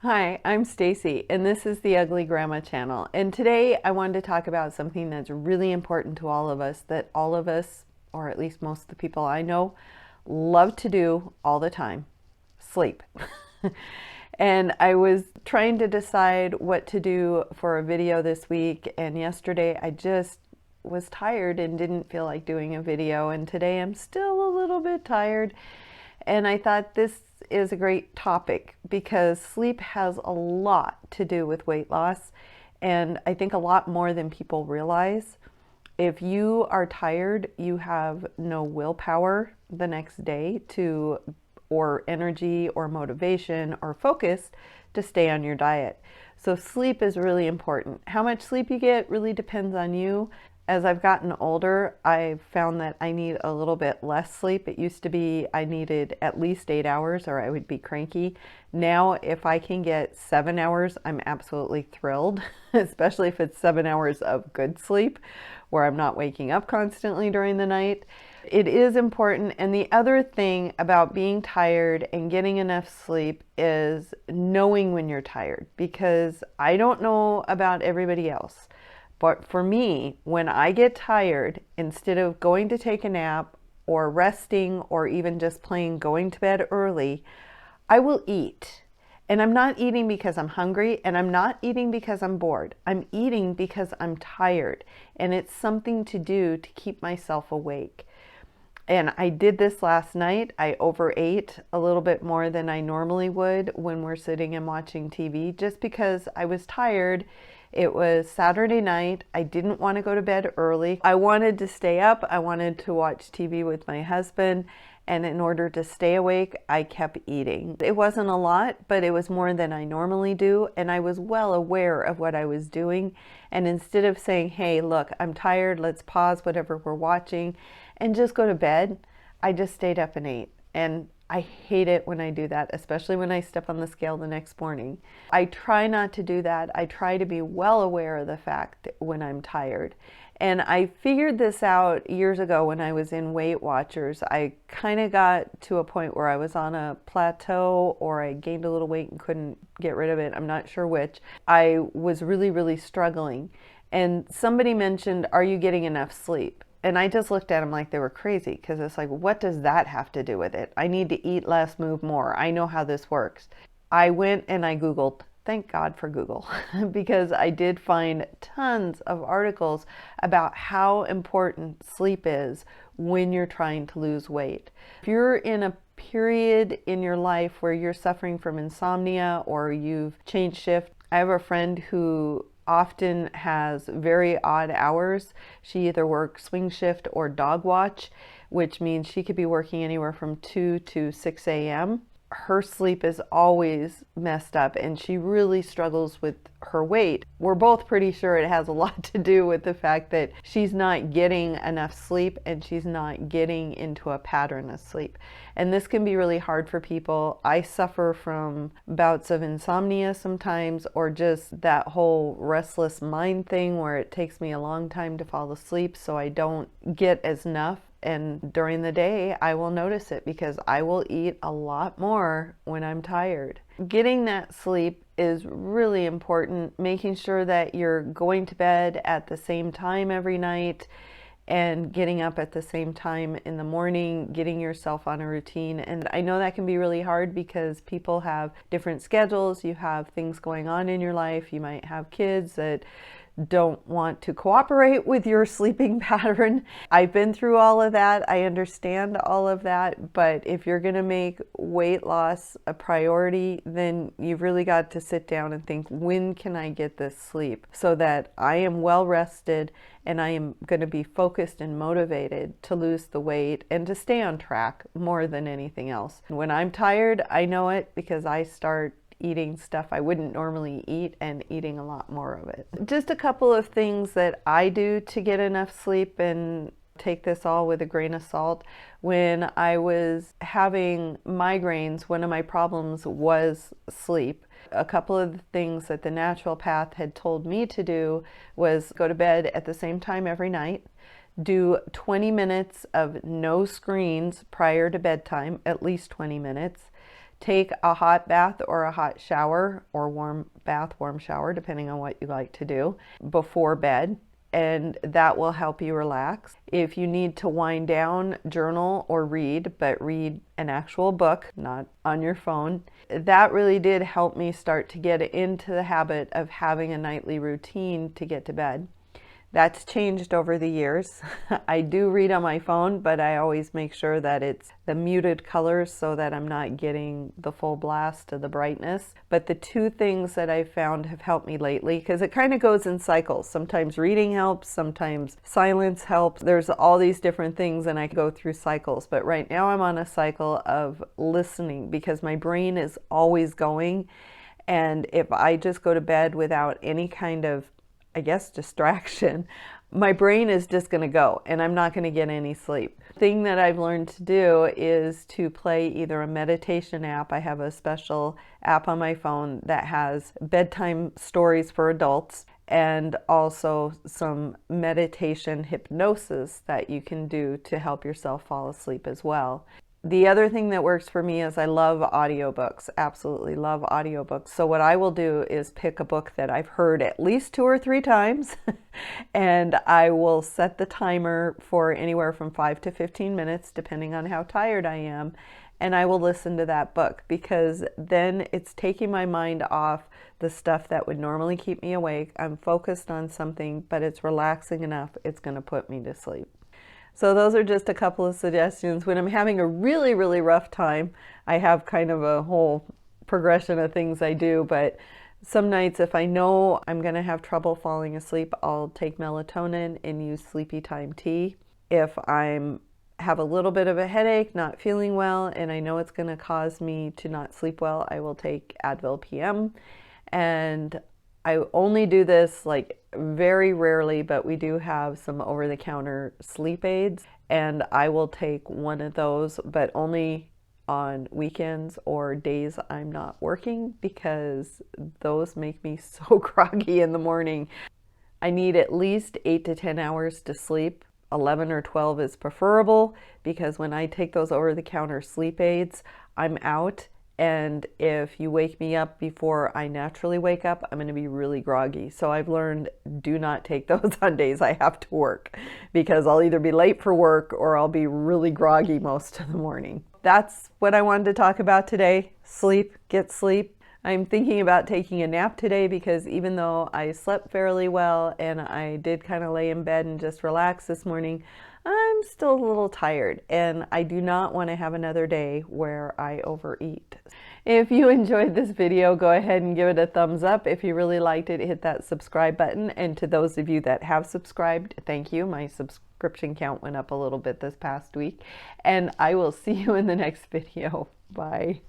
Hi, I'm Stacy, and this is the Ugly Grandma channel. And today I wanted to talk about something that's really important to all of us, that all of us, or at least most of the people I know, love to do all the time: sleep. And I was trying to decide what to do for a video this week, and yesterday I just was tired and didn't feel like doing a video, and today I'm still a little bit tired. And I thought this is a great topic because sleep has a lot to do with weight loss, and I think a lot more than people realize. If you are tired, you have no willpower the next day to, or energy or motivation or focus to stay on your diet. So sleep is really important. How much sleep you get really depends on you. As I've gotten older, I've found that I need a little bit less sleep. It used to be I needed at least 8 hours or I would be cranky. Now, if I can get 7 hours, I'm absolutely thrilled, especially if it's 7 hours of good sleep where I'm not waking up constantly during the night. It is important. And the other thing about being tired and getting enough sleep is knowing when you're tired, because I don't know about everybody else. But for me, when I get tired, instead of going to take a nap or resting or even just plain going to bed early, I will eat. And I'm not eating because I'm hungry, and I'm not eating because I'm bored. I'm eating because I'm tired, and it's something to do to keep myself awake. And I did this last night. I overate a little bit more than I normally would when we're sitting and watching TV, just because I was tired. It was Saturday night. I didn't want to go to bed early. I wanted to stay up. I wanted to watch TV with my husband. And in order to stay awake, I kept eating. It wasn't a lot, but it was more than I normally do. And I was well aware of what I was doing. And instead of saying, hey, look, I'm tired, let's pause whatever we're watching and just go to bed, I just stayed up and ate. And I hate it when I do that, especially when I step on the scale the next morning. I try not to do that. I try to be well aware of the fact that when I'm tired. And I figured this out years ago when I was in Weight Watchers. I kind of got to a point where I was on a plateau, or I gained a little weight and couldn't get rid of it. I'm not sure which. I was really, really struggling. And somebody mentioned, are you getting enough sleep? And I just looked at them like they were crazy, because it's like, what does that have to do with it? I need to eat less, move more. I know how this works. I went and I Googled. Thank God for Google, because I did find tons of articles about how important sleep is when you're trying to lose weight. If you're in a period in your life where you're suffering from insomnia or you've changed shift, I have a friend who often has very odd hours. She either works swing shift or dog watch, which means she could be working anywhere from 2 to 6 a.m. Her sleep is always messed up, and she really struggles with her weight. We're both pretty sure it has a lot to do with the fact that she's not getting enough sleep and she's not getting into a pattern of sleep. And this can be really hard for people. I suffer from bouts of insomnia sometimes, or just that whole restless mind thing where it takes me a long time to fall asleep, so I don't get as enough. And during the day, I will notice it because I will eat a lot more when I'm tired. Getting that sleep is really important, making sure that you're going to bed at the same time every night and getting up at the same time in the morning, getting yourself on a routine. And I know that can be really hard because people have different schedules. You have things going on in your life. You might have kids that don't want to cooperate with your sleeping pattern. I've been through all of that. I understand all of that. But if you're going to make weight loss a priority, then you've really got to sit down and think, when can I get this sleep so that I am well rested and I am going to be focused and motivated to lose the weight and to stay on track more than anything else. When I'm tired, I know it because I start eating stuff I wouldn't normally eat and eating a lot more of it. Just a couple of things that I do to get enough sleep, and take this all with a grain of salt. When I was having migraines, one of my problems was sleep. A couple of the things that the naturopath had told me to do was go to bed at the same time every night, do 20 minutes of no screens prior to bedtime, at least 20 minutes, take a hot bath or a hot shower, or warm bath, warm shower, depending on what you like to do, before bed, and that will help you relax. If you need to wind down, journal or read, but read an actual book, not on your phone. That really did help me start to get into the habit of having a nightly routine to get to bed. That's changed over the years. I do read on my phone, but I always make sure that it's the muted colors so that I'm not getting the full blast of the brightness. But the two things that I've found have helped me lately, because it kind of goes in cycles. Sometimes reading helps, sometimes silence helps. There's all these different things and I go through cycles. But right now I'm on a cycle of listening because my brain is always going. And if I just go to bed without any kind of, I guess, distraction, my brain is just going to go and I'm not going to get any sleep. The thing that I've learned to do is to play either a meditation app. I have a special app on my phone that has bedtime stories for adults and also some meditation hypnosis that you can do to help yourself fall asleep as well. The other thing that works for me is I love audiobooks, absolutely love audiobooks. So what I will do is pick a book that I've heard at least 2 or 3 times and I will set the timer for anywhere from 5 to 15 minutes depending on how tired I am, and I will listen to that book because then it's taking my mind off the stuff that would normally keep me awake. I'm focused on something, but it's relaxing enough, it's going to put me to sleep. So those are just a couple of suggestions. When I'm having a really, really rough time, I have kind of a whole progression of things I do, but some nights if I know I'm going to have trouble falling asleep, I'll take melatonin and use sleepy time tea. If I'm have a little bit of a headache, not feeling well, and I know it's going to cause me to not sleep well, I will take Advil PM. And I only do this like very rarely, but we do have some over-the-counter sleep aids, and I will take one of those, but only on weekends or days I'm not working because those make me so groggy in the morning. I need at least 8 to 10 hours to sleep. 11 or 12 is preferable because when I take those over-the-counter sleep aids, I'm out. And if you wake me up before I naturally wake up, I'm going to be really groggy. So I've learned do not take those on days I have to work because I'll either be late for work or I'll be really groggy most of the morning. That's what I wanted to talk about today. Sleep, get sleep. I'm thinking about taking a nap today because even though I slept fairly well and I did kind of lay in bed and just relax this morning, I'm still a little tired and I do not want to have another day where I overeat. If you enjoyed this video, go ahead and give it a thumbs up. If you really liked it, hit that subscribe button. And to those of you that have subscribed, thank you. My subscription count went up a little bit this past week. And I will see you in the next video. Bye.